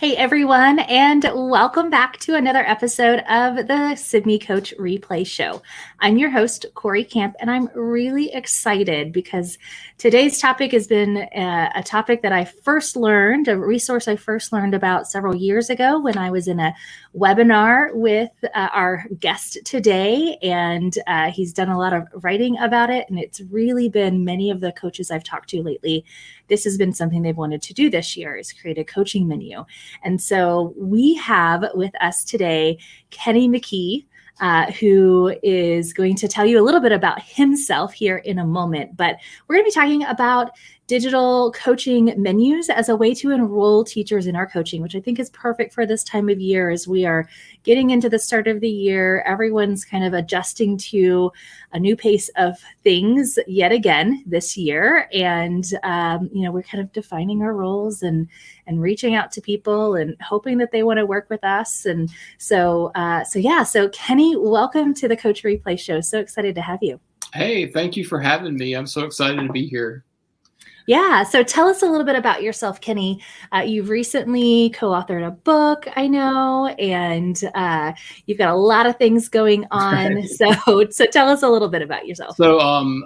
Hey everyone, and welcome back to another episode of the Sibme Coach Replay Show. I'm your host, Cory Camp, and I'm really excited because today's topic has been a topic that I first learned, a resource I first learned about several years ago when I was in a webinar with our guest today, and he's done a lot of writing about it, and it's really been many of the coaches I've talked to lately. This has been something they've wanted to do this year, is create a coaching menu. And so we have with us today Kenny McKee, who is going to tell you a little bit about himself here in a moment. But we're going to be talking about digital coaching menus as a way to enroll teachers in our coaching, which I think is perfect for this time of year as we are getting into the start of the year. Everyone's kind of adjusting to a new pace of things yet again this year. And, we're kind of defining our roles and reaching out to people and hoping that they want to work with us. And so Kenny, welcome to the Coach Replay Show. So excited to have you. Hey, thank you for having me. I'm so excited to be here. Yeah. So tell us a little bit about yourself, Kenny. You've recently co-authored a book, I know, and you've got a lot of things going on. Right. So tell us a little bit about yourself. So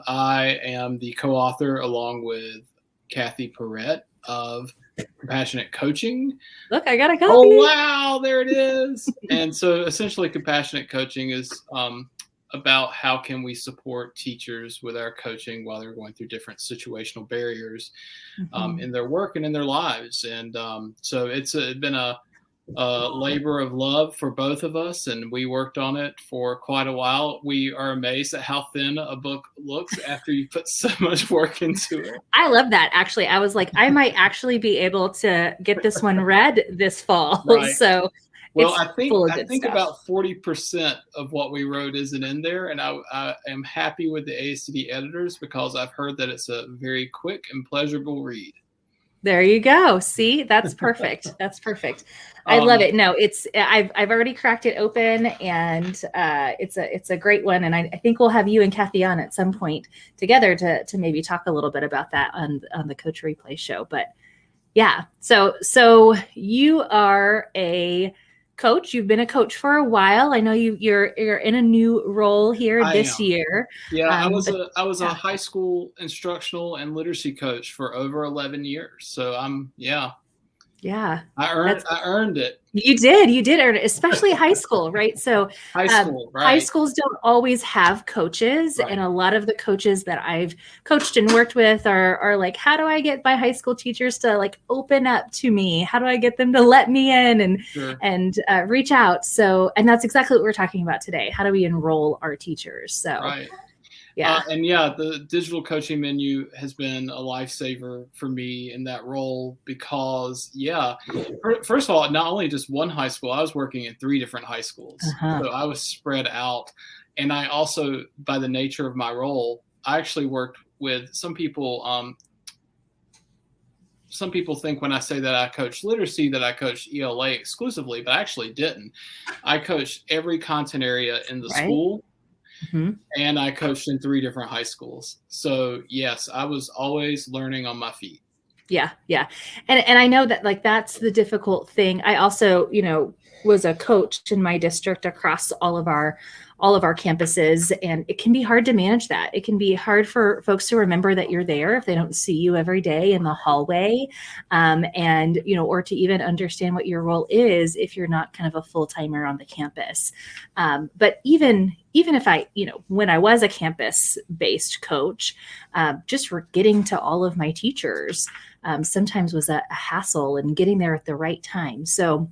I am the co-author along with Kathy Perrette of Compassionate Coaching. Look, I got a copy. Oh, wow. There it is. And so essentially Compassionate Coaching is about how can we support teachers with our coaching while they're going through different situational barriers in their work and in their lives. And so it's been a labor of love for both of us, and we worked on it for quite a while. We are amazed at how thin a book looks after you put so much work into it. I love that. Actually, I was like, I might actually be able to get this one read this fall. Right. So well, I think about 40% of what we wrote isn't in there, and I am happy with the ASCD editors because I've heard that it's a very quick and pleasurable read. There you go. See, that's perfect. That's perfect. I love it. No, I've already cracked it open, and it's a great one. And I think we'll have you and Kathy on at some point together to maybe talk a little bit about that on the Coach Replay Show. But yeah, so you are a coach. You've been a coach for a while. I know you're in a new role here this year. Yeah, I was a high school instructional and literacy coach for over 11 years. So I earned it. You did earn it, especially high school, right? So high schools don't always have coaches. Right. And a lot of the coaches that I've coached and worked with are like, how do I get my high school teachers to like open up to me? How do I get them to let me in and reach out? So, and that's exactly what we're talking about today. How do we enroll our teachers? So. Right. Yeah. The digital coaching menu has been a lifesaver for me in that role because, first of all, not only just one high school, I was working in 3 different high schools. So I was spread out. And I also, by the nature of my role, I actually worked with some people. Some people think when I say that I coach literacy that I coach ELA exclusively, but I actually didn't. I coached every content area in the school. Mm-hmm. And I coached in 3 different high schools. So yes, I was always learning on my feet. Yeah. And I know that like that's the difficult thing. I also, was a coach in my district across all of our campuses, and it can be hard to manage that. It can be hard for folks to remember that you're there if they don't see you every day in the hallway, or to even understand what your role is if you're not kind of a full-timer on the campus. But even if I, when I was a campus-based coach, just for getting to all of my teachers sometimes was a hassle, and getting there at the right time. So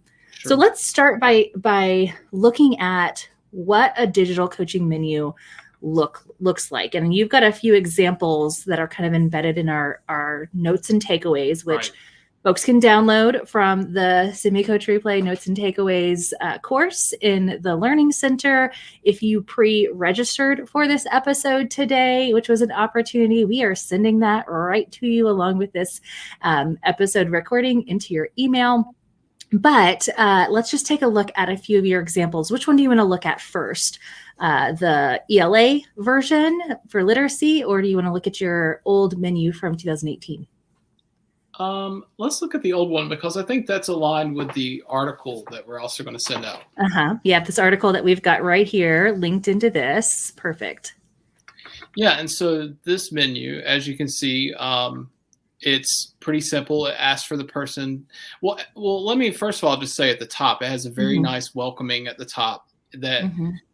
let's start by looking at what a digital coaching menu looks like. And you've got a few examples that are kind of embedded in our notes and takeaways, which folks can download from the Sibme Coach Replay Notes and Takeaways course in the Learning Center. If you pre-registered for this episode today, which was an opportunity, we are sending that right to you along with this episode recording into your email. But let's just take a look at a few of your examples. Which one do you want to look at first? The ELA version for literacy, or do you want to look at your old menu from 2018? Let's look at the old one because I think that's aligned with the article that we're also going to send out. Yeah, this article that we've got right here linked into this. Perfect. Yeah, and so this menu, as you can see, it's pretty simple. It asks for the person. Well, let me first of all just say at the top, it has a very nice welcoming at the top that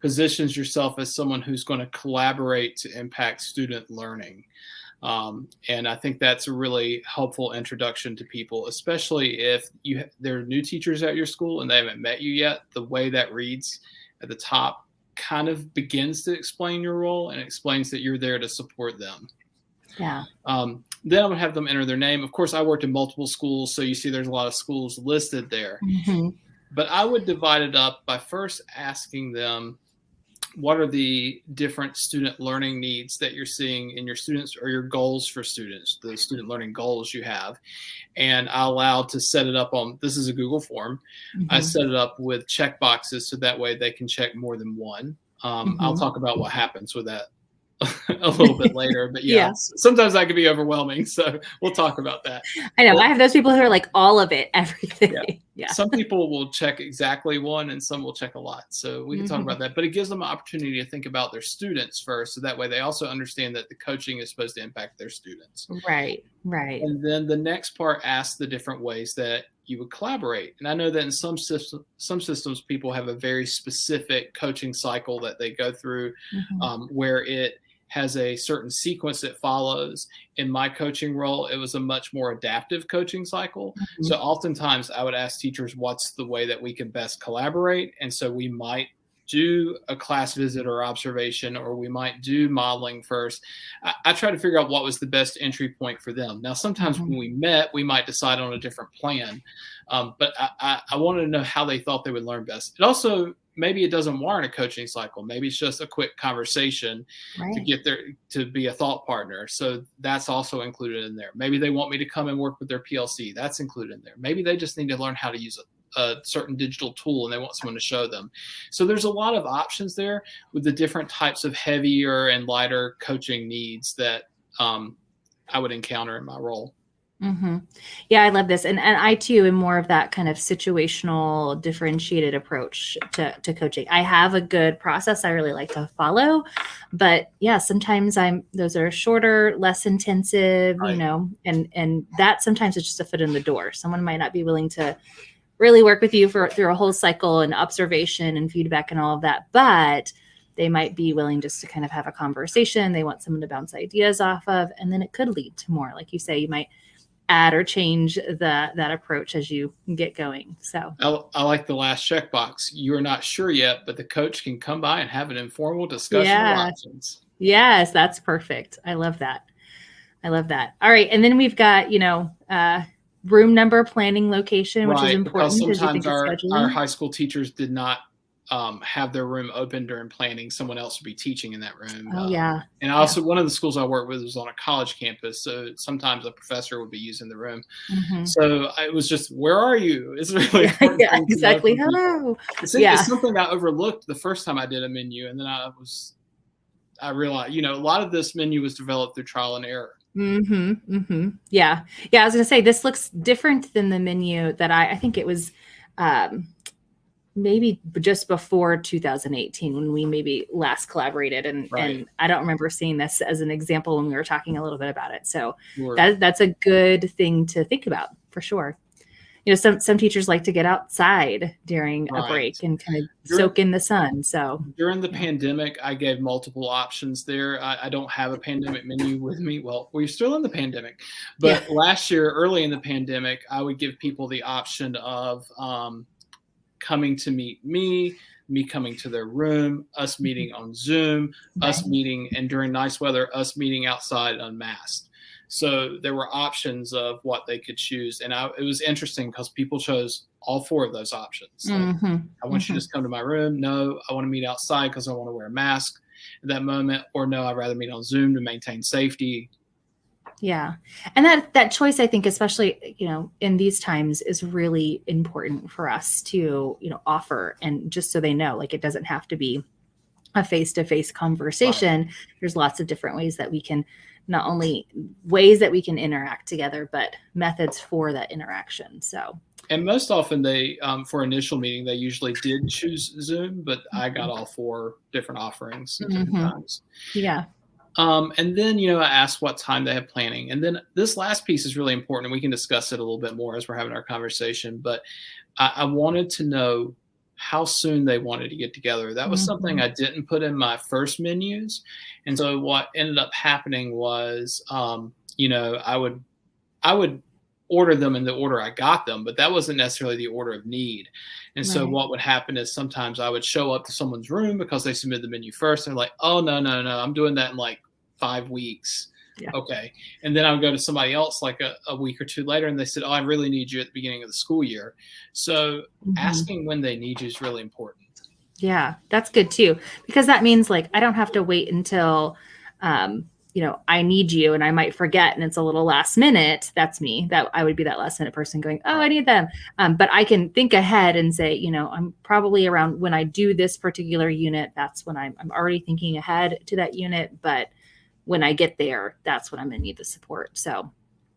positions yourself as someone who's going to collaborate to impact student learning. And I think that's a really helpful introduction to people, especially if there are new teachers at your school and they haven't met you yet. The way that reads at the top kind of begins to explain your role and explains that you're there to support them. Yeah. Then I would have them enter their name. Of course, I worked in multiple schools, so you see there's a lot of schools listed there. But I would divide it up by first asking them, what are the different student learning needs that you're seeing in your students or your goals for students, the student learning goals you have. And I allowed to set it up on, this is a Google form. I set it up with check boxes so that way they can check more than one. I'll talk about what happens with that a little bit later, but sometimes that can be overwhelming. So we'll talk about that. I know. I have those people who are like all of it, everything. Yeah. Some people will check exactly one and some will check a lot. So we can talk about that, but it gives them an opportunity to think about their students first. So that way they also understand that the coaching is supposed to impact their students. Right. And then the next part asks the different ways that you would collaborate. And I know that in some systems, people have a very specific coaching cycle that they go through where it has a certain sequence it follows. In my coaching role, it was a much more adaptive coaching cycle. So oftentimes I would ask teachers, what's the way that we can best collaborate? And so we might do a class visit or observation, or we might do modeling first. I try to figure out what was the best entry point for them. Now, sometimes when we met, we might decide on a different plan. But I wanted to know how they thought they would learn best. It also, maybe it doesn't warrant a coaching cycle. Maybe it's just a quick conversation to get there, to be a thought partner. So that's also included in there. Maybe they want me to come and work with their PLC. That's included in there. Maybe they just need to learn how to use a certain digital tool and they want someone to show them. So there's a lot of options there with the different types of heavier and lighter coaching needs that I would encounter in my role. Yeah, I love this. And I too am more of that kind of situational differentiated approach to coaching. I have a good process I really like to follow, but yeah, sometimes those are shorter, less intensive, you know, and that sometimes it's just a foot in the door. Someone might not be willing to really work with you through a whole cycle and observation and feedback and all of that, but they might be willing just to kind of have a conversation. They want someone to bounce ideas off of, and then it could lead to more. Like you say, you might add or change that approach as you get going. So I like the last checkbox. You're not sure yet, but the coach can come by and have an informal discussion of options. Yes, that's perfect. I love that. All right. And then we've got, room number, planning, location, which is important. Because sometimes our high school teachers did not have their room open during planning. Someone else would be teaching in that room. And also one of the schools I worked with was on a college campus. So sometimes a professor would be using the room. So it was just, where are you? It's really important. Exactly. Hello. It's something I overlooked the first time I did a menu. And then I realized, a lot of this menu was developed through trial and error. Yeah. I was going to say, this looks different than the menu that I think it was, maybe just before 2018 when we maybe last collaborated. And I don't remember seeing this as an example when we were talking a little bit about it. So that's a good thing to think about for sure. Some teachers like to get outside during a break and kind of soak in the sun. So during the pandemic, I gave multiple options there. I don't have a pandemic menu with me. Well, we're still in the pandemic, but last year, early in the pandemic, I would give people the option of, coming to meet me coming to their room, us meeting on Zoom, us meeting, and during nice weather, us meeting outside unmasked. So there were options of what they could choose. And it was interesting because people chose all four of those options. Like, I want you to just come to my room. No, I want to meet outside because I want to wear a mask at that moment. Or no, I'd rather meet on Zoom to maintain safety. Yeah. And that choice, I think, especially, in these times is really important for us to, offer. And just so they know, like, it doesn't have to be a face-to-face conversation. There's lots of different ways that we can not only ways that we can interact together, but methods for that interaction. So. And most often they, for initial meeting, they usually did choose Zoom, but I got all 4 different offerings at different times. Yeah. And then, I asked what time they have planning. And then this last piece is really important, and we can discuss it a little bit more as we're having our conversation. But I wanted to know how soon they wanted to get together. That was something I didn't put in my first menus. And so what ended up happening was, I would order them in the order I got them, but that wasn't necessarily the order of need. And so what would happen is sometimes I would show up to someone's room because they submitted the menu first. And they're like, oh, no, I'm doing that in like 5 weeks. Yeah. Okay. And then I would go to somebody else like a week or 2 later, and they said, oh, I really need you at the beginning of the school year. So asking when they need you is really important. Yeah, that's good too, because that means like I don't have to wait until, I need you and I might forget and it's a little last minute. That's me. That I would be that last minute person going, oh, I need them. But I can think ahead and say, I'm probably around when I do this particular unit. That's when I'm already thinking ahead to that unit. But when I get there, that's when I'm going to need the support. So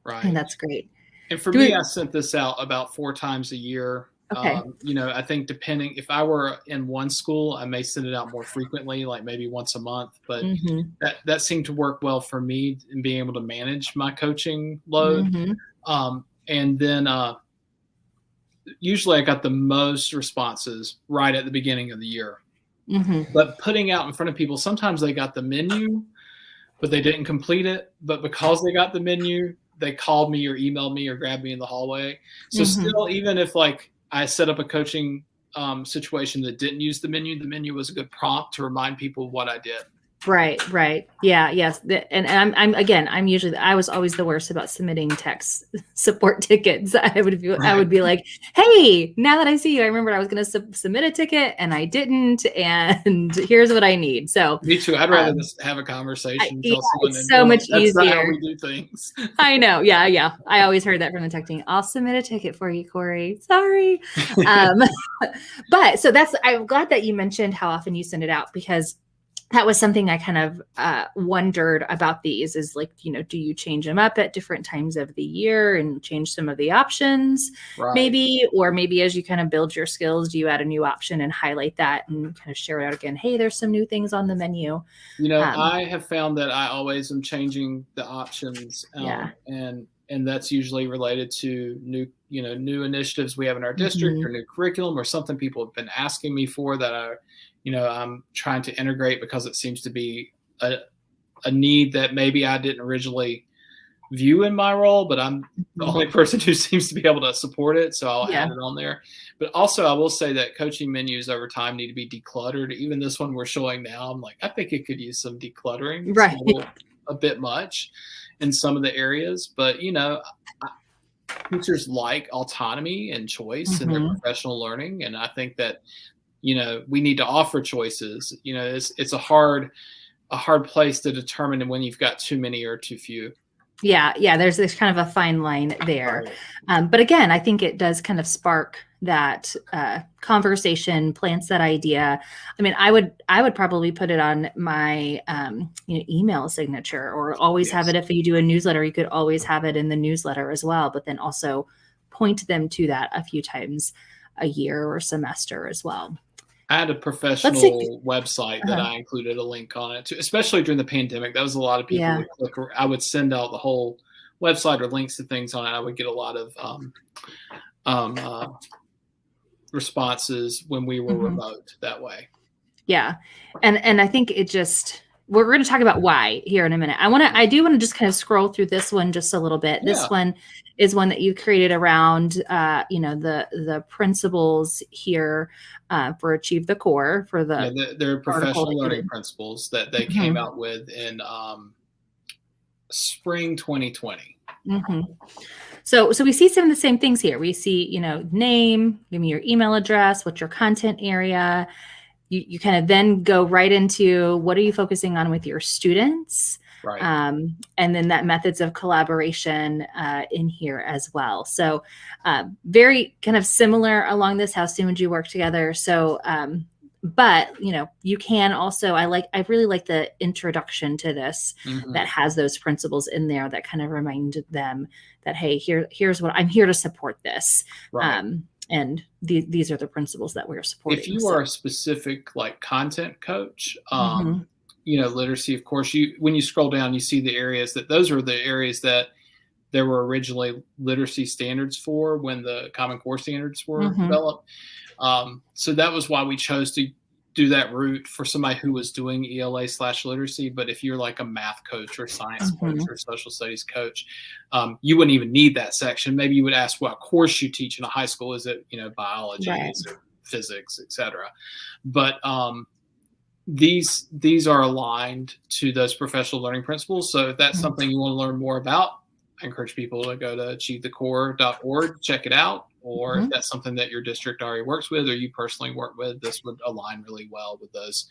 and that's great. And for me, I sent this out about 4 times a year. Okay. I think depending, if I were in one school, I may send it out more frequently, like maybe once a month, but that seemed to work well for me in being able to manage my coaching load. And then usually I got the most responses right at the beginning of the year. But putting out in front of people, sometimes they got the menu, but they didn't complete it. But because they got the menu, they called me or emailed me or grabbed me in the hallway. So still, even if like I set up a coaching situation that didn't use the menu was a good prompt to remind people what I did. Right. Yeah. Yes. And I was always the worst about submitting text support tickets. I would be like, hey, now that I see you, I remembered I was going to submit a ticket and I didn't. And here's what I need. So me too. I'd rather just have a conversation. It's so much easier. That's not how we do things. I know. Yeah. I always heard that from the texting. I'll submit a ticket for you, Cory. Sorry. But so I'm glad that you mentioned how often you send it out, because that was something I kind of wondered about these is like, do you change them up at different times of the year and change some of the options maybe, or maybe as you kind of build your skills, do you add a new option and highlight that and kind of share it out again? Hey, there's some new things on the menu. I have found that I always am changing the options and that's usually related to new initiatives we have in our district or new curriculum or something people have been asking me for that I'm trying to integrate because it seems to be a need that maybe I didn't originally view in my role, but I'm the only person who seems to be able to support it. So I'll add it on there. But also I will say that coaching menus over time need to be decluttered. Even this one we're showing now, I'm like, I think it could use some decluttering. Right. A bit much in some of the areas, but teachers like autonomy and choice in their professional learning. And I think that, we need to offer choices. It's a hard place to determine when you've got too many or too few. Yeah. There's kind of a fine line there. Right. But again, I think it does kind of spark that conversation, plants that idea. I mean, I would probably put it on my email signature, or always have it. If you do a newsletter, you could always have it in the newsletter as well, but then also point them to that a few times a year or semester as well. I had a professional website that I included a link on it too, especially during the pandemic. That was a lot of people would click, or I would send out the whole website or links to things on it. I would get a lot of responses when we were remote that way. Yeah. And I think we're going to talk about why here in a minute. I do want to just kind of scroll through this one just a little bit. This one is one that you created around, the principles here for Achieve the Core for their professional learning principles that they came out with in spring 2020. So we see some of the same things here. We see, name, give me your email address, what's your content area. You kind of then go right into what are you focusing on with your students? Right. And then that methods of collaboration in here as well. So very kind of similar along this. How soon would you work together? So but you can also, I really like the introduction to this that has those principles in there that kind of remind them that, hey, here's what I'm here to support this. Right. And these are the principles that we're supporting. If you are a specific like content coach, Mhm. literacy, of course, when you scroll down, you see the areas those are the areas that there were originally literacy standards for when the Common Core standards were developed. So that was why we chose to do that route for somebody who was doing ELA/literacy. But if you're like a math coach or science coach or social studies coach, you wouldn't even need that section. Maybe you would ask what course you teach in a high school. Is it, biology, is it physics, etc. But these are aligned to those professional learning principles. So if that's something you want to learn more about, I encourage people to go to achievethecore.org, check it out. Or if that's something that your district already works with or you personally work with, this would align really well with those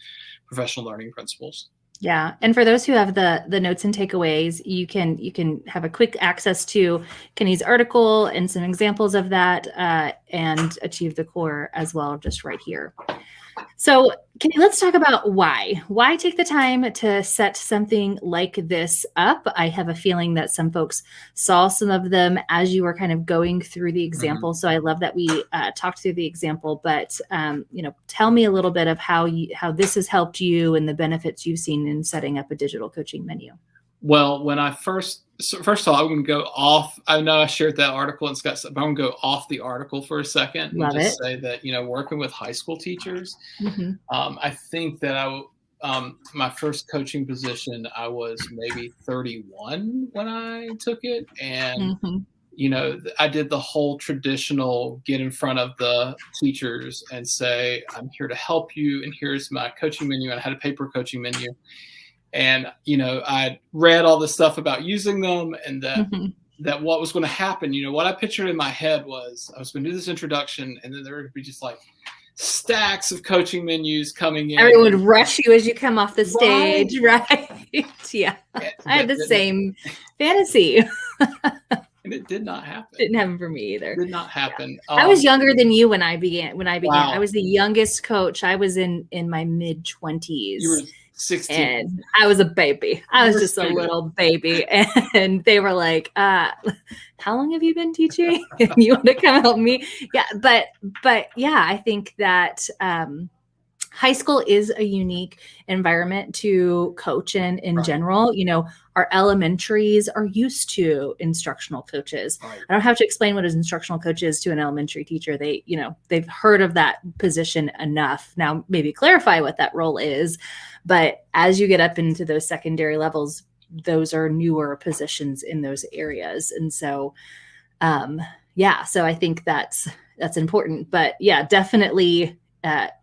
professional learning principles. Yeah. And for those who have the notes and takeaways, you can have a quick access to Kenny's article and some examples of that and Achieve the Core as well, just right here. So Kenny, let's talk about why. Why take the time to set something like this up? I have a feeling that some folks saw some of them as you were kind of going through the example. So I love that we talked through the example, but tell me a little bit of how this has helped you and the benefits you've seen in setting up a digital coaching menu. Well, when I first of all, I'm going to go off. I know I shared that article and Scott, but I'm going to go off the article for a second and just say that, working with high school teachers, I think that my first coaching position, I was maybe 31 when I took it. And, I did the whole traditional get in front of the teachers and say, I'm here to help you. And here's my coaching menu. And I had a paper coaching menu. And, I read all this stuff about using them and that what was going to happen, what I pictured in my head was I was going to do this introduction and then there would be just like stacks of coaching menus coming in. Everyone would rush you as you come off the stage, right? Yeah. I had the same fantasy. And it did not happen. Didn't happen for me either. It did not happen. Yeah. I was younger than you when I began. Wow. I was the youngest coach. I was in my mid-20s. You were 16. And I was a baby. I was just a little baby. And they were like, how long have you been teaching? You want to come help me? Yeah. But yeah, I think that high school is a unique environment to coach in general. Our elementaries are used to instructional coaches. Right. I don't have to explain what an instructional coach is to an elementary teacher. They've heard of that position enough. Now, maybe clarify what that role is. But as you get up into those secondary levels, those are newer positions in those areas. And so, so I think that's important. But yeah, definitely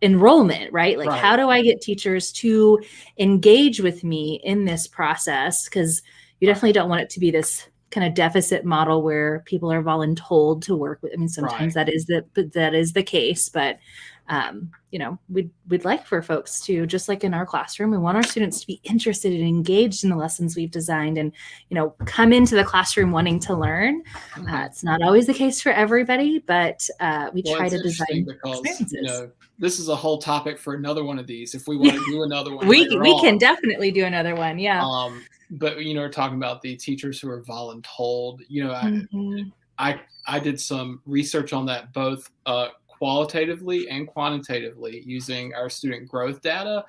enrollment, right? Like, how do I get teachers to engage with me in this process? Because you definitely don't want it to be this kind of deficit model where people are voluntold to work with. I mean, sometimes that is the case, but we'd like for folks to, just like in our classroom, we want our students to be interested and engaged in the lessons we've designed and, come into the classroom wanting to learn. It's not always the case for everybody, but we try to design experiences. This is a whole topic for another one of these. If we want to do another one, we can definitely do another one. Yeah. But we're talking about the teachers who are voluntold. I did some research on that, both qualitatively and quantitatively, using our student growth data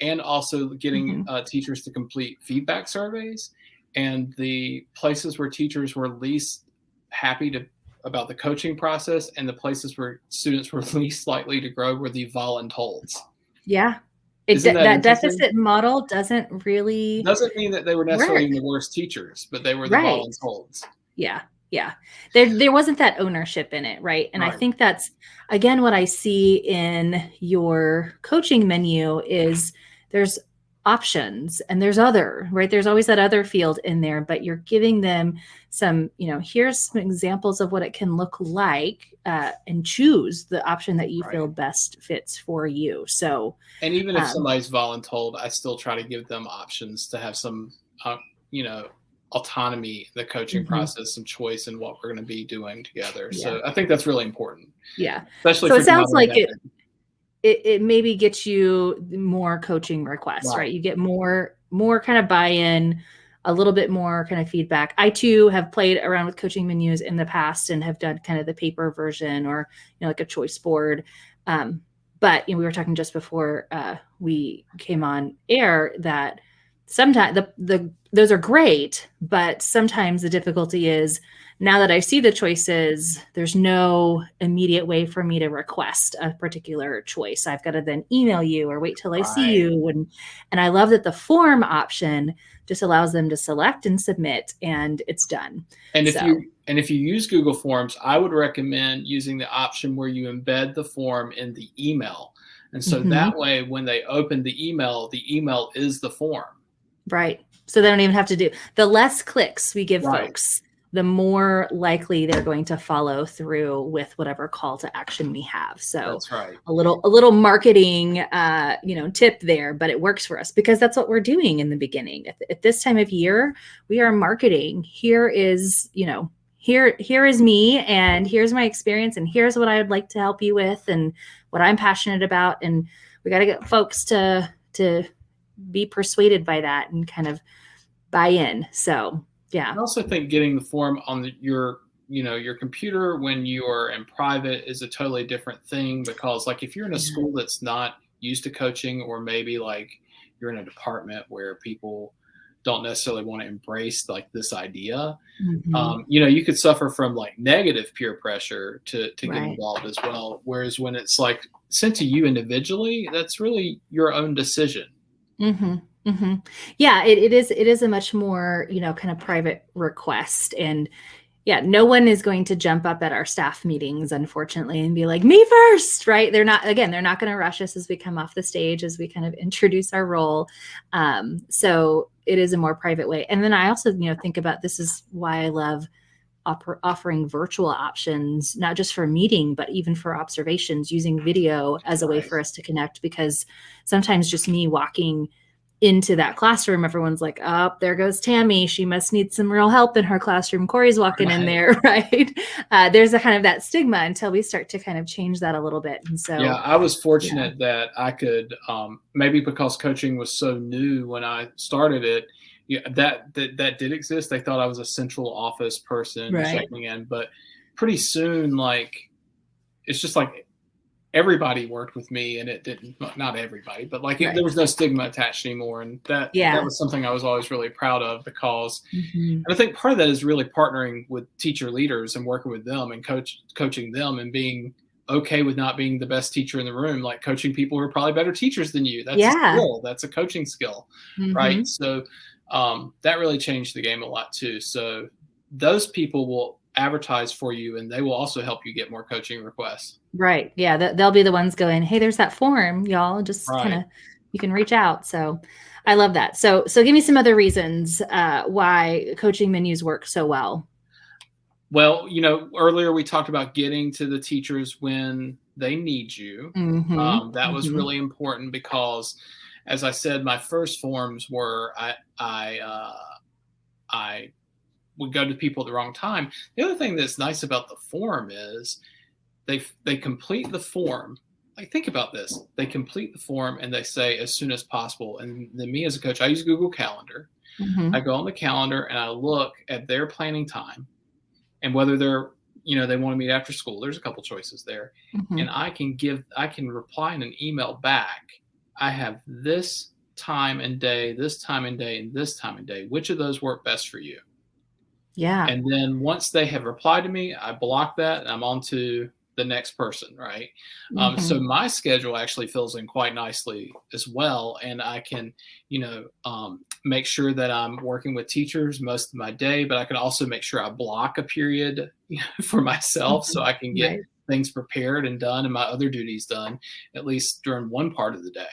and also getting teachers to complete feedback surveys. And the places where teachers were least happy about the coaching process and the places where students were least likely to grow were the voluntolds. Yeah. That deficit model doesn't mean that they were necessarily the worst teachers, but they were the voluntold. Yeah. Yeah. There wasn't that ownership in it. Right. And I think that's, again, what I see in your coaching menu is there's options and there's there's always that other field in there, but you're giving them some, here's some examples of what it can look like and choose the option that you feel best fits for you. So, and even if somebody's voluntold, I still try to give them options to have some, autonomy, the coaching process, some choice in what we're going to be doing together. Yeah. So I think that's really important. Yeah. Especially so it sounds like it. it maybe gets you more coaching requests, right? You get more kind of buy-in, a little bit more kind of feedback. I too have played around with coaching menus in the past and have done kind of the paper version or, like a choice board. But we were talking just before we came on air that sometimes those are great, but sometimes the difficulty is, now that I see the choices, there's no immediate way for me to request a particular choice. I've got to then email you or wait till I see you. And I love that the form option just allows them to select and submit, and it's done. And if you use Google Forms, I would recommend using the option where you embed the form in the email. And so that way, when they open the email is the form. Right. So they don't even have to do, the less clicks we give folks, the more likely they're going to follow through with whatever call to action we have. So that's right. A little marketing, tip there, but it works for us because that's what we're doing in the beginning. At this time of year, we are marketing. Here is, here is me, and here's my experience, and here's what I would like to help you with, and what I'm passionate about. And we got to get folks to be persuaded by that and kind of buy in. So yeah. I also think getting the form on your computer when you are in private is a totally different thing, because like if you're in a school that's not used to coaching, or maybe like you're in a department where people don't necessarily want to embrace like this idea, you could suffer from like negative peer pressure to get involved as well. Whereas when it's like sent to you individually, that's really your own decision. Yeah, it is a much more, kind of private request. And yeah, no one is going to jump up at our staff meetings, unfortunately, and be like, me first, right? They're not going to rush us as we come off the stage, as we kind of introduce our role. So it is a more private way. And then I also, think about, this is why I love offering virtual options, not just for meeting, but even for observations, using video as a way for us to connect, because sometimes just me walking into that classroom, everyone's like, oh, there goes Tammy. She must need some real help in her classroom. Cory's walking in there, right? There's a kind of that stigma until we start to kind of change that a little bit. And so, yeah, I was fortunate that I could, maybe because coaching was so new when I started it, that did exist. They thought I was a central office person checking in, but pretty soon, like, it's just like everybody worked with me, and it didn't, not everybody, but like there was no stigma attached anymore. And that was something I was always really proud of, because and I think part of that is really partnering with teacher leaders and working with them and coaching them, and being okay with not being the best teacher in the room, like coaching people who are probably better teachers than you. That's a skill. That's a coaching skill, right? So that really changed the game a lot too. So those people will advertise for you, and they will also help you get more coaching requests. Right. Yeah. They'll be the ones going, hey, there's that form, y'all. Just kind of, you can reach out. So I love that. So give me some other reasons why coaching menus work so well. Well, earlier we talked about getting to the teachers when they need you. That was really important, because, as I said, my first forms were I would go to people at the wrong time. The other thing that's nice about the form is they complete the form. Like, think about this. They complete the form and they say as soon as possible. And then me as a coach, I use Google Calendar. I go on the calendar and I look at their planning time, and whether they're, they want to meet after school. There's a couple choices there. And I can reply in an email back. I have this time and day, this time and day, and this time and day. Which of those work best for you? Yeah. And then once they have replied to me, I block that and I'm on to the next person, right? So my schedule actually fills in quite nicely as well. And I can, make sure that I'm working with teachers most of my day, but I can also make sure I block a period for myself so I can get things prepared and done and my other duties done, at least during one part of the day.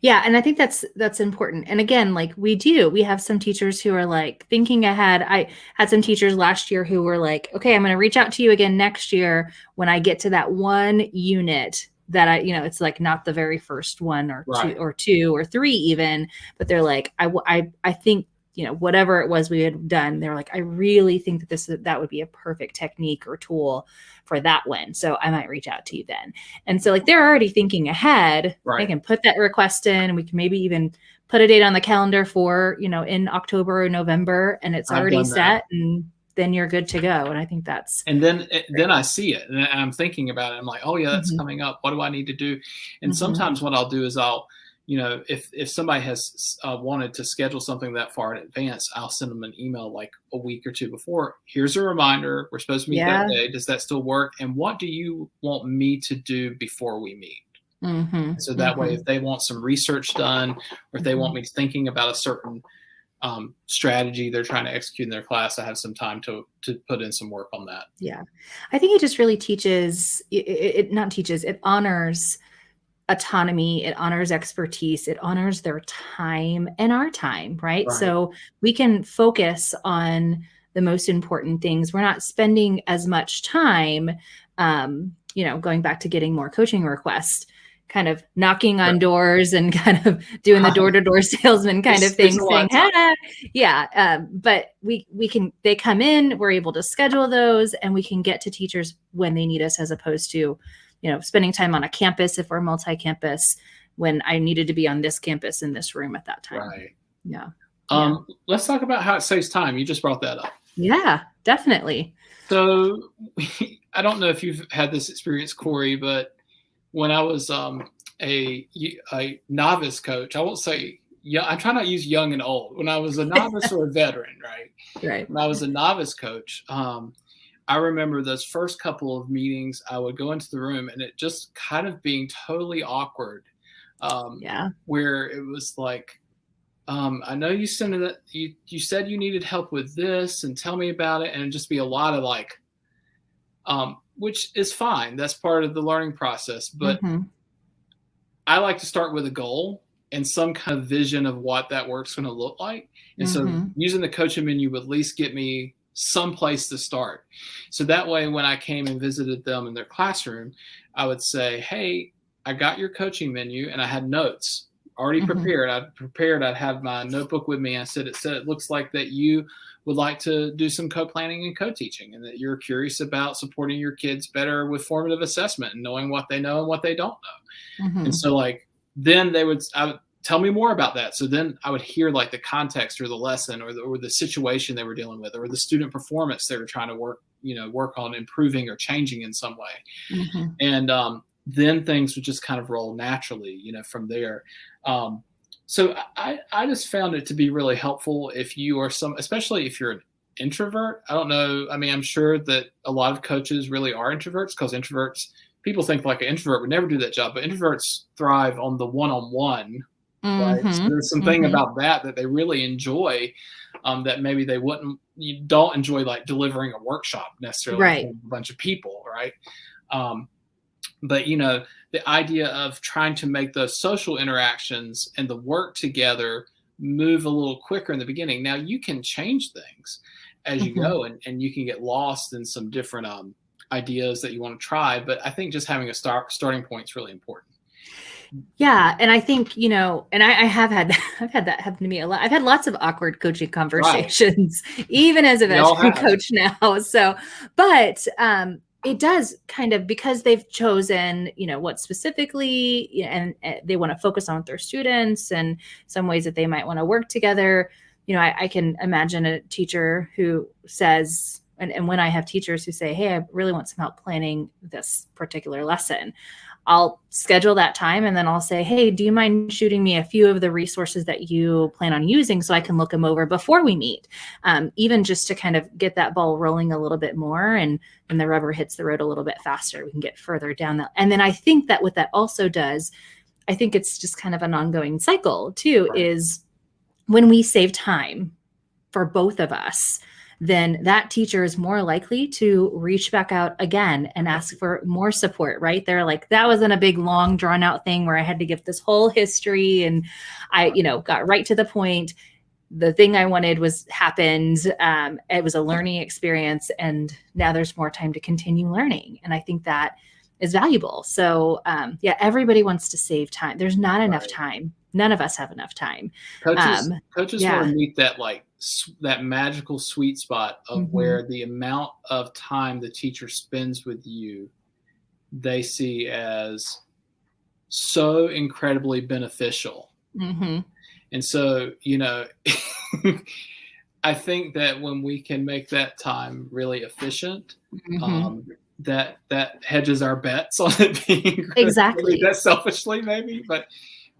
Yeah. And I think that's important. And again, like we have some teachers who are like thinking ahead. I had some teachers last year who were like, okay, I'm going to reach out to you again next year when I get to that one unit that it's like not the very first one or two or three even, but they're like, I think, whatever it was we had done, they're like, I really think that that would be a perfect technique or tool for that one. So I might reach out to you then. And so like, they're already thinking ahead. Right. They can put that request in, and we can maybe even put a date on the calendar for, in October or November, and it's already set, and then you're good to go. And I think that's, and then I see it and I'm thinking about it. I'm like, oh yeah, that's coming up. What do I need to do? And sometimes what I'll do is if somebody has wanted to schedule something that far in advance, I'll send them an email like a week or two before. Here's a reminder. We're supposed to meet that day. Does that still work? And what do you want me to do before we meet? So that way, if they want some research done, or if they want me thinking about a certain strategy they're trying to execute in their class, I have some time to put in some work on that. Yeah. I think it just really it honors autonomy. It honors expertise. It honors their time and our time, right? So we can focus on the most important things. We're not spending as much time, going back to getting more coaching requests, kind of knocking on doors and kind of doing the door-to-door salesman kind of thing, saying, but they come in, we're able to schedule those, and we can get to teachers when they need us, as opposed to, spending time on a campus if we're multi-campus, when I needed to be on this campus in this room at that time. Right. Yeah. Let's talk about how it saves time. You just brought that up. Yeah, definitely. So I don't know if you've had this experience, Cory, but when I was a novice coach, I won't say young, I try not to use young and old. When I was a novice or a veteran, right? When I was a novice coach, I remember those first couple of meetings, I would go into the room and it just kind of being totally awkward. Where it was like, I know you sent it, you said you needed help with this, and tell me about it. And it'd just be a lot of like, which is fine. That's part of the learning process. But I like to start with a goal and some kind of vision of what that work's going to look like. And so using the coaching menu would at least get me some place to start. So that way, when I came and visited them in their classroom, I would say, hey, I got your coaching menu, and I had notes already prepared. I'd have my notebook with me. I said, it looks like that you would like to do some co-planning and co-teaching, and that you're curious about supporting your kids better with formative assessment and knowing what they know and what they don't know. And so then I would tell me more about that. So then I would hear like the context or the lesson or the situation they were dealing with, or the student performance they were trying to work on improving or changing in some way. And then things would just kind of roll naturally, from there. So I just found it to be really helpful if you are especially if you're an introvert. I don't know. I mean, I'm sure that a lot of coaches really are introverts, because people think like an introvert would never do that job, but introverts thrive on the one-on-one. Right. So there's something about that they really enjoy, that maybe you don't enjoy, like delivering a workshop necessarily for a bunch of people. Right. But, the idea of trying to make those social interactions and the work together move a little quicker in the beginning. Now, you can change things as you go, and you can get lost in some different ideas that you want to try. But I think just having a starting point is really important. Yeah. And I think, and I've had that happen to me a lot. I've had lots of awkward coaching conversations, even as a veteran coach now. So, but it does kind of, because they've chosen, what specifically, and they want to focus on with their students and some ways that they might want to work together. I can imagine a teacher who says, and when I have teachers who say, hey, I really want some help planning this particular lesson, I'll schedule that time, and then I'll say, hey, do you mind shooting me a few of the resources that you plan on using so I can look them over before we meet? Even just to kind of get that ball rolling a little bit more, and when the rubber hits the road a little bit faster, we can get further down that. And then I think that what that also does, I think it's just kind of an ongoing cycle too, is when we save time for both of us, then that teacher is more likely to reach back out again and ask for more support, right? They're like, that wasn't a big, long, drawn out thing where I had to give this whole history, and I, got right to the point. The thing I wanted happened. It was a learning experience, and now there's more time to continue learning. And I think that is valuable. So everybody wants to save time. There's not enough time. None of us have enough time. Coaches want to meet that like that magical sweet spot of Mhm. where the amount of time the teacher spends with you, they see as so incredibly beneficial. Mhm. And so, I think that when we can make that time really efficient, Mhm. that hedges our bets on it being Exactly. that selfishly maybe, but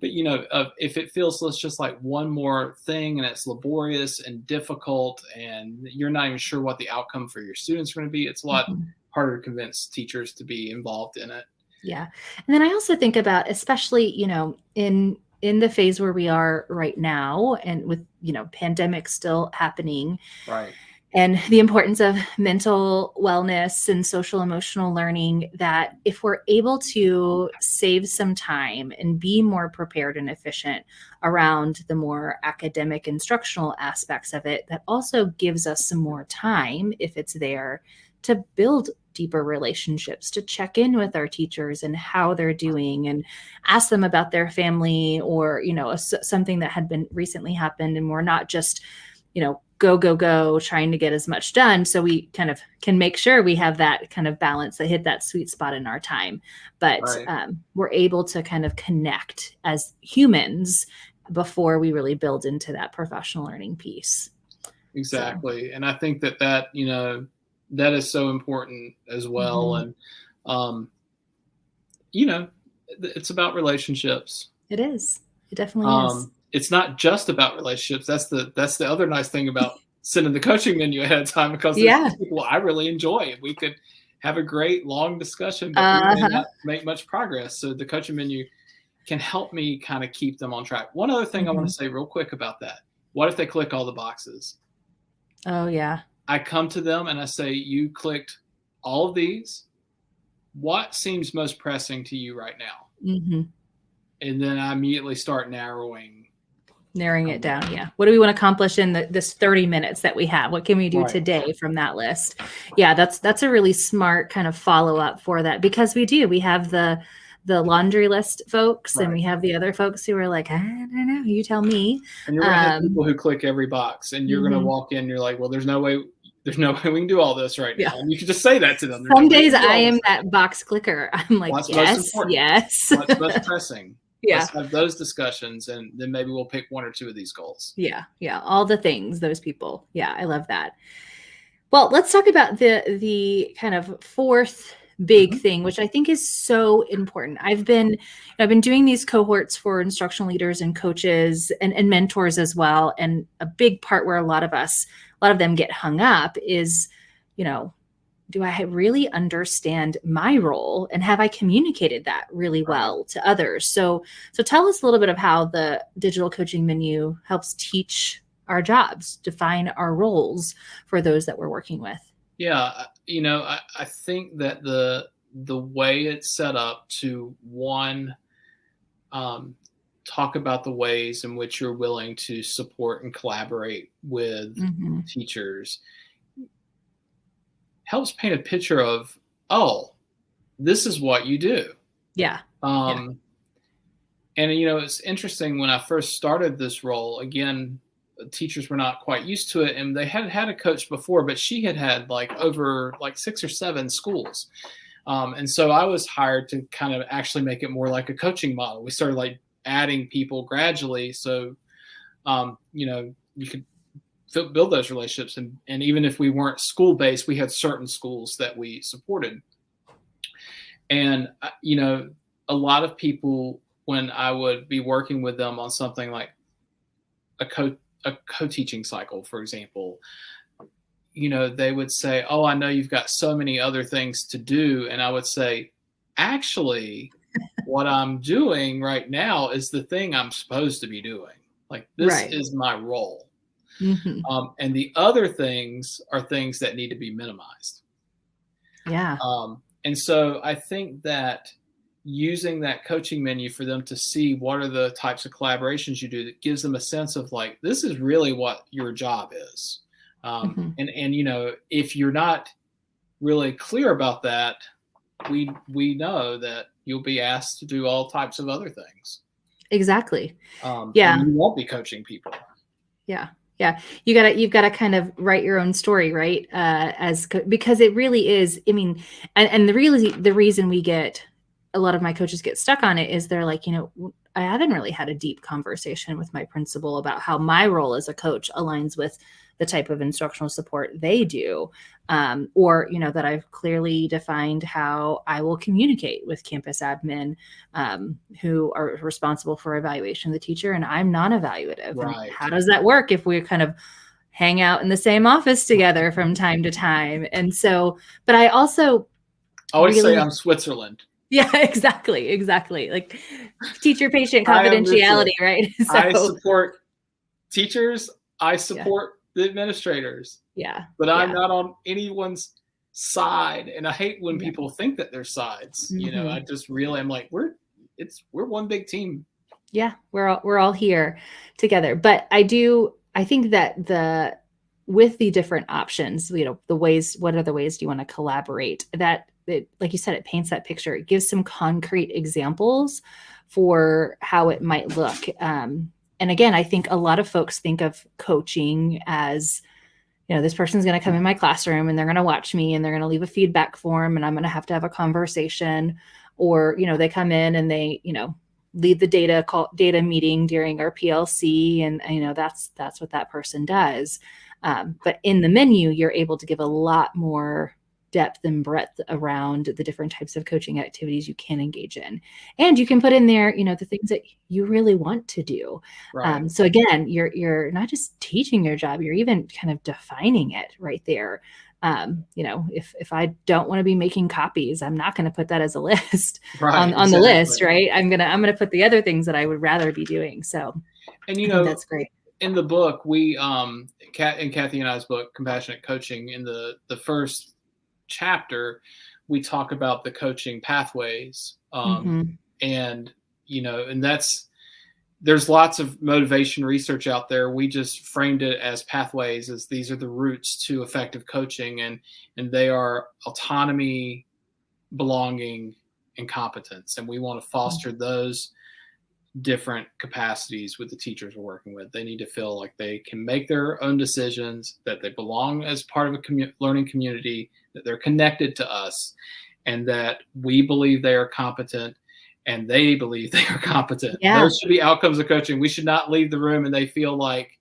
if it feels just like one more thing and it's laborious and difficult and you're not even sure what the outcome for your students are going to be, it's a lot Mhm. harder to convince teachers to be involved in it. Yeah. And then I also think about, especially, in the phase where we are right now and with, pandemic still happening, Right. and the importance of mental wellness and social emotional learning, that if we're able to save some time and be more prepared and efficient around the more academic instructional aspects of it, that also gives us some more time, if it's there, to build deeper relationships, to check in with our teachers and how they're doing and ask them about their family, or something that had been recently happened, and we're not just go trying to get as much done. So we kind of can make sure we have that kind of balance, that hit that sweet spot in our time, but Right. We're able to kind of connect as humans before we really build into that professional learning piece. Exactly. And I think that that is so important as well. Mhm. And it's about relationships. It is. It definitely is. It's not just about relationships. That's the other nice thing about sending the coaching menu ahead of time, because there's Yeah. people I really enjoy, and we could have a great long discussion, but we may Uh-huh. not make much progress. So the coaching menu can help me kind of keep them on track. One other thing I want Mhm. to say real quick about that. What if they click all the boxes? Oh, yeah. I come to them and I say, you clicked all of these. What seems most pressing to you right now? Mhm. And then I immediately start narrowing. Narrowing it down. Yeah. What do we want to accomplish in this 30 minutes that we have? What can we do Right. today from that list? Yeah, that's a really smart kind of follow up for that, because we have the laundry list folks, and Right. we have the other folks who are like, I don't know, you tell me. And you're going to have people who click every box, and you're going to walk in and you're like, well, there's no way we can do all this right now. Yeah. And you can just say that to them. Some days I am that box clicker. I'm like, What's most yes, important? yes. What's most pressing? Yeah. Let's have those discussions, and then maybe we'll pick one or two of these goals. Yeah. Yeah. All the things, those people. Yeah. I love that. Well, let's talk about the kind of fourth big thing, which I think is so important. I've been doing these cohorts for instructional leaders and coaches and mentors as well. And a big part where a lot of them get hung up is, do I really understand my role, and have I communicated that really well to others? So tell us a little bit of how the digital coaching menu helps teach our jobs, define our roles for those that we're working with. Yeah, I think that the way it's set up to, one, talk about the ways in which you're willing to support and collaborate with teachers, helps paint a picture of, oh, this is what you do. Yeah. And it's interesting, when I first started this role, again, teachers were not quite used to it, and they had had a coach before, but she had over 6 or 7 schools. And so I was hired to kind of actually make it more like a coaching model. We started adding people gradually. So, you could build those relationships. And even if we weren't school-based, we had certain schools that we supported. And, a lot of people, when I would be working with them on something like a co-teaching cycle, for example, they would say, oh, I know you've got so many other things to do. And I would say, actually, what I'm doing right now is the thing I'm supposed to be doing. This is my role. And the other things are things that need to be minimized. Yeah. And so I think that using that coaching menu for them to see what are the types of collaborations you do, that gives them a sense of this is really what your job is. And if you're not really clear about that, we know that you'll be asked to do all types of other things. Exactly. And Yeah. you won't be coaching people. Yeah. Yeah. You've got to kind of write your own story, right? Because it really is, I mean, and the reason we get, a lot of my coaches get stuck on it is they're like, I haven't really had a deep conversation with my principal about how my role as a coach aligns with the type of instructional support they do. Or, that I've clearly defined how I will communicate with campus admin, who are responsible for evaluation of the teacher, and I'm non-evaluative. Right. And how does that work if we kind of hang out in the same office together from time to time? And so, but I also always say I'm Switzerland. Yeah, exactly. Like teacher-patient confidentiality, right? So, I support teachers. I support the administrators. Yeah. But I'm not on anyone's side. And I hate when people think that they're sides. Mm-hmm. I just really am like, we're one big team. Yeah, we're all here together. But I think that with the different options, what are the ways do you want to collaborate? That like you said, it paints that picture. It gives some concrete examples for how it might look. And again, I think a lot of folks think of coaching as, this person's going to come in my classroom and they're going to watch me and they're going to leave a feedback form and I'm going to have a conversation. Or, they come in and they, lead the data meeting during our PLC. And, that's what that person does. But in the menu, you're able to give a lot more depth and breadth around the different types of coaching activities you can engage in. And you can put in there, the things that you really want to do. Right. So again, you're not just teaching your job, you're even kind of defining it right there. If I don't want to be making copies, I'm not going to put that as a list on the list, right? I'm going to put the other things that I would rather be doing. So, and that's great. In the book, we, in Kathy and I's book, Compassionate Coaching, in the first chapter, we talk about the coaching pathways. And, and there's lots of motivation research out there. We just framed it as pathways, as these are the routes to effective coaching, and they are autonomy, belonging, and competence. And we want to foster those different capacities with the teachers we're working with. They need to feel like they can make their own decisions, that they belong as part of a learning community, that they're connected to us, and that we believe they are competent and they believe they are competent. Yeah. Those should be outcomes of coaching. We should not leave the room and they feel like,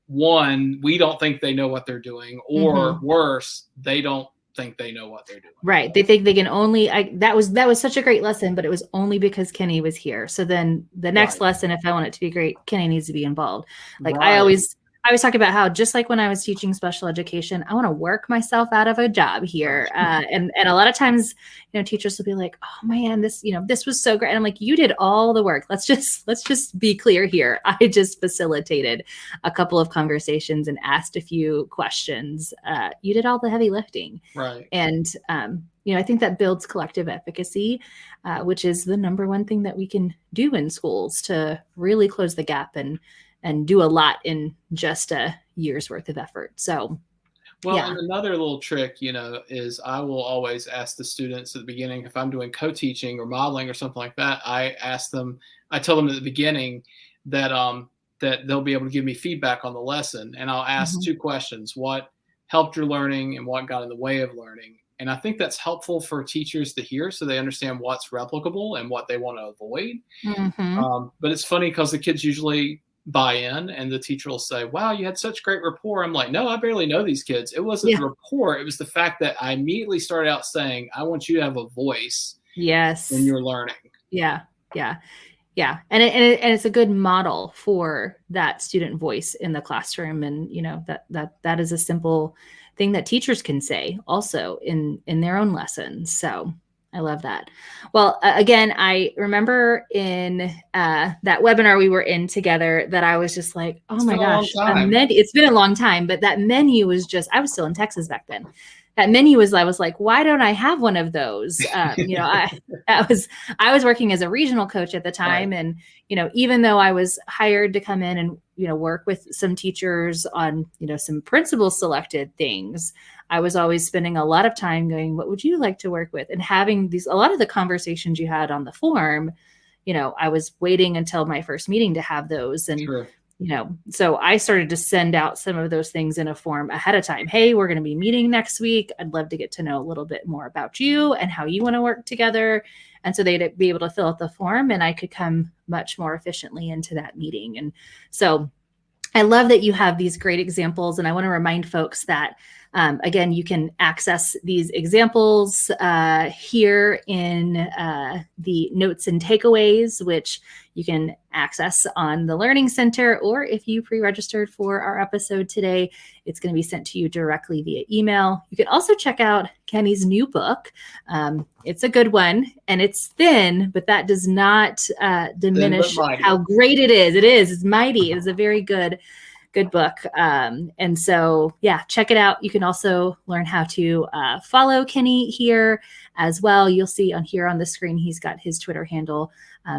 one, we don't think they know what they're doing, or worse, they don't think they know what they're doing. Right. They think they can only, that was such a great lesson, but it was only because Kenny was here. So then the next lesson, if I want it to be great, Kenny needs to be involved. Like I always talk about how, just like when I was teaching special education, I want to work myself out of a job here. And a lot of times, teachers will be like, oh man, this was so great. And I'm like, you did all the work. Let's just be clear here. I just facilitated a couple of conversations and asked a few questions. You did all the heavy lifting. Right. And, I think that builds collective efficacy, which is the number one thing that we can do in schools to really close the gap and do a lot in just a year's worth of effort. So, and another little trick, is I will always ask the students at the beginning, if I'm doing co-teaching or modeling or something like that, I tell them at the beginning that that they'll be able to give me feedback on the lesson. And I'll ask two questions: what helped your learning and what got in the way of learning? And I think that's helpful for teachers to hear, so they understand what's replicable and what they want to avoid. But it's funny because the kids usually buy in, and the teacher will say, wow, you had such great rapport. I'm like, no, I barely know these kids. It wasn't rapport. It was the fact that I immediately started out saying, I want you to have a voice when you're learning. Yeah. And it's a good model for that student voice in the classroom. And, that is a simple thing that teachers can say also in their own lessons. So I love that. Well, again, I remember in that webinar we were in together that I was just like, oh my gosh, it's been a long time, but that menu was just, I was still in Texas back then. That menu was, I was like, why don't I have one of those? I was working as a regional coach at the time. Right. And, even though I was hired to come in and, work with some teachers on, some principal selected things, I was always spending a lot of time going, what would you like to work with? And having a lot of the conversations you had on the form, I was waiting until my first meeting to have those. And, So I started to send out some of those things in a form ahead of time. Hey, we're going to be meeting next week. I'd love to get to know a little bit more about you and how you want to work together. And so they'd be able to fill out the form, and I could come much more efficiently into that meeting. And so I love that you have these great examples. And I want to remind folks that, again, you can access these examples here in the notes and takeaways, which you can access on the Learning Center, or if you pre-registered for our episode today, it's going to be sent to you directly via email. You can also check out Kenny's new book. It's a good one, and it's thin, but that does not diminish how great it is. It is. It's mighty. It is a very good book. And so, yeah, check it out. You can also learn how to follow Kenny here as well. You'll see on the screen, he's got his Twitter handle.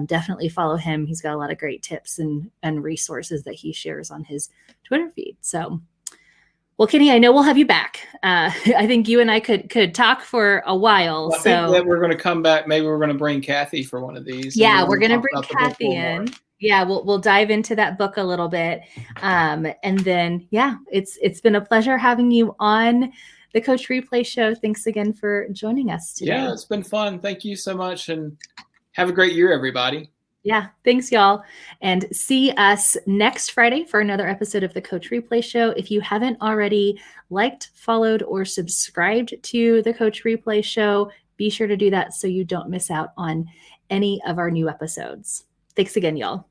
Definitely follow him. He's got a lot of great tips and resources that he shares on his Twitter feed. So, well, Kenny, I know we'll have you back. I think you and I could talk for a while. Well, I think that we're going to come back. Maybe we're going to bring Kathy for one of these. Yeah, we're going to bring Kathy in. Yeah, we'll dive into that book a little bit. And then, yeah, it's been a pleasure having you on the Coach Replay Show. Thanks again for joining us today. Yeah, it's been fun. Thank you so much. And have a great year, everybody. Yeah, thanks, y'all. And see us next Friday for another episode of the Coach Replay Show. If you haven't already liked, followed, or subscribed to the Coach Replay Show, be sure to do that so you don't miss out on any of our new episodes. Thanks again, y'all.